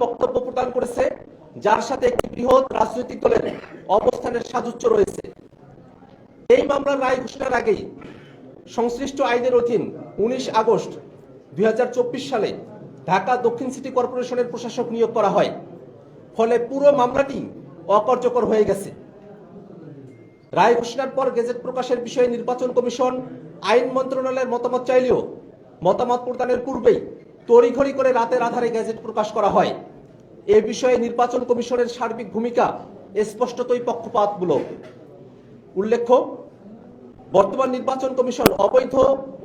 বক্তব্য প্রদান করেছে, যার সাথে একটি বৃহৎ রাজনৈতিক দলের অবস্থানের সাযুজ্য রয়েছে। এই মামলার রায় ঘোষণার আগেই সংশ্লিষ্ট আইনের অধীন 19 আগস্ট 2024 সালে ঢাকা দক্ষিণ সিটি কর্পোরেশনের প্রশাসক নিয়োগ করা হয়। ফলে পুরো মামলাটি অকার্যকর হয়ে গেছে। রায় ঘোষণার পর গেজেট প্রকাশের বিষয়ে নির্বাচন কমিশন আইন মন্ত্রণালয়ের মতামত চাইলেও মতামত প্রদানের পূর্বেই তড়িঘড়ি করে রাতের আধারে গেজেট প্রকাশ করা হয়। এ বিষয়ে নির্বাচন কমিশনের সার্বিক ভূমিকা স্পষ্টতই পক্ষপাতমূলক। উল্লেখ্য, বর্তমান নির্বাচন কমিশন অবৈধ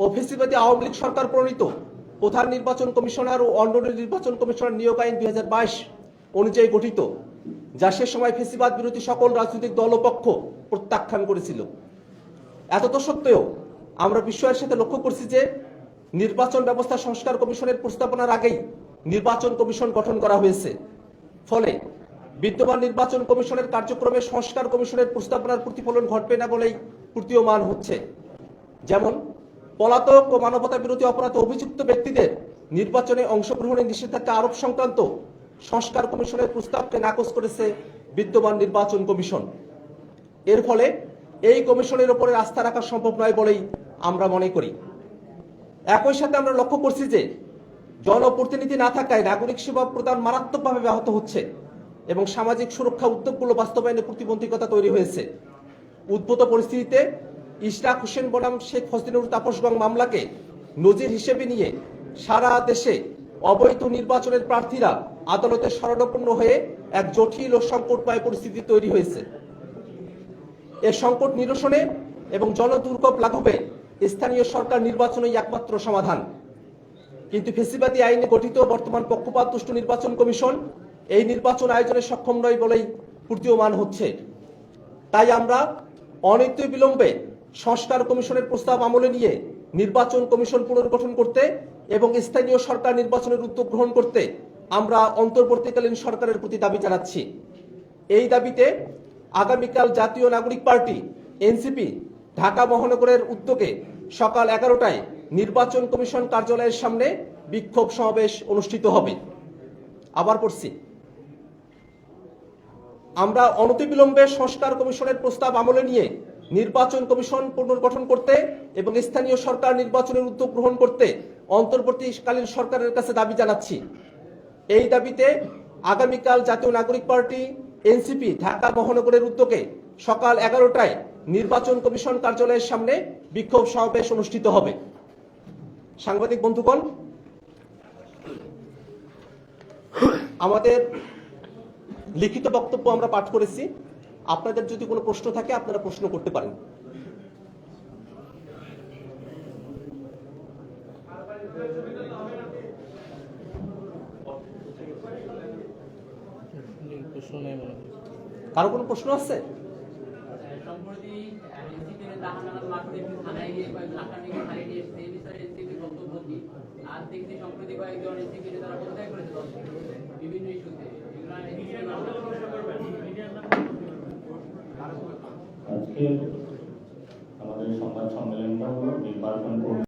ও ফ্যাসিবাদী আওয়ামী লীগ সরকার প্রণীত প্রধান নির্বাচন কমিশনার ও অন্যান্য নির্বাচন কমিশনার নিয়োগ আইন 2022 অনুযায়ী গঠিত, যা সে সময় ফ্যাসিবাদ বিরোধী সকল রাজনৈতিক দল ও পক্ষ প্রত্যাখ্যান করেছিল। এতদ সত্ত্বেও আমরা বিস্ময়ের সাথে লক্ষ্য করছি যে নির্বাচন ব্যবস্থা সংস্কার কমিশনের প্রস্তাবনার আগেই নির্বাচন কমিশন গঠন করা হয়েছে। ফলে বিদ্যমান নির্বাচন কমিশনের কার্যক্রমে সংস্কার কমিশনের প্রস্তাবনার প্রতিফলন ঘটবে না বলেই প্রতীয়মান হচ্ছে। যেমন, পলাতক ও মানবতা বিরোধী অপরাধে অভিযুক্ত ব্যক্তিদের নির্বাচনে অংশগ্রহণে নিষেধাজ্ঞা আরোপ সংক্রান্ত সংস্কার কমিশনের প্রস্তাবকে নাকচ করেছে বিদ্যমান নির্বাচন কমিশন। এর ফলে এই কমিশনের উপরে আস্থা রাখা সম্ভব নয় বলেই আমরা মনে করি। একই সাথে আমরা লক্ষ্য করছি যে জনপ্রতিনিধি না থাকায় নাগরিক সেবা প্রদান মারাত্মকভাবে ব্যাহত হচ্ছে এবং সামাজিক সুরক্ষা উদ্যোগগুলো বাস্তবায়নে প্রতিবন্ধকতা তৈরি হয়েছে। উদ্ভূত পরিস্থিতিতে ইশরাক হোসেন বনাম শেখ ফজলিনুর তাপসগং মামলাকে নজির হিসেবে নিয়ে সারা দেশে অবৈধ নির্বাচনের প্রার্থীরা আদালতে শরণাপন্ন হয়ে এক জটিল ও সংকটময় পরিস্থিতি তৈরি হয়েছে। এ সংকট নিরসনে এবং জনদুর্ভোগ লাঘবে স্থানীয় সরকার নির্বাচনই একমাত্র সমাধান। কিন্তু ফ্যাসিবাদী আইনে গঠিত বর্তমান পক্ষপাতদুষ্ট নির্বাচন কমিশন এই নির্বাচন আয়োজনে সক্ষম নয় বলেই প্রতীয়মান হচ্ছে। তাই আমরা অনিত্য বিলম্বে সংস্কার কমিশনের প্রস্তাব আমলে নিয়ে নির্বাচন কমিশন পুনর্গঠন করতে এবং স্থানীয় সরকার নির্বাচনের উদ্যোগ গ্রহণ করতে আমরা অন্তর্বর্তীকালীন সরকারের প্রতি দাবি জানাচ্ছি। এই দাবিতে আগামীকাল জাতীয় নাগরিক পার্টি এনসিপি ঢাকা মহানগরের উদ্যোগে সকাল 11টায় নির্বাচন কমিশন কার্যালয়ের সামনে বিক্ষোভ সমাবেশ অনুষ্ঠিত হবে। আবার পড়ছি, আমরা অনতিবিলম্বে সংস্কার কমিশনের প্রস্তাব আমলে নিয়ে নির্বাচন কমিশন পুনর্গঠন করতে এবং স্থানীয় সরকার নির্বাচনের উদ্যোগ গ্রহণ করতে অন্তর্বর্তীকালীন সরকারের কাছে দাবি জানাচ্ছি। এই দাবিতে আগামীকাল জাতীয় নাগরিক পার্টি এনসিপি ঢাকা মহানগরের উদ্যোগে সকাল 11টায় নির্বাচন কমিশন কার্যালয়ের সামনে বিক্ষোভ সমাবেশ অনুষ্ঠিত হবে। সাংবাদিক বন্ধুগণ, আমাদের লিখিত বক্তব্য আমরা পাঠ করেছি। আপনাদের যদি কোনো প্রশ্ন থাকে আপনারা প্রশ্ন করতে পারেন। কারো কোনো প্রশ্ন আছে? আজকে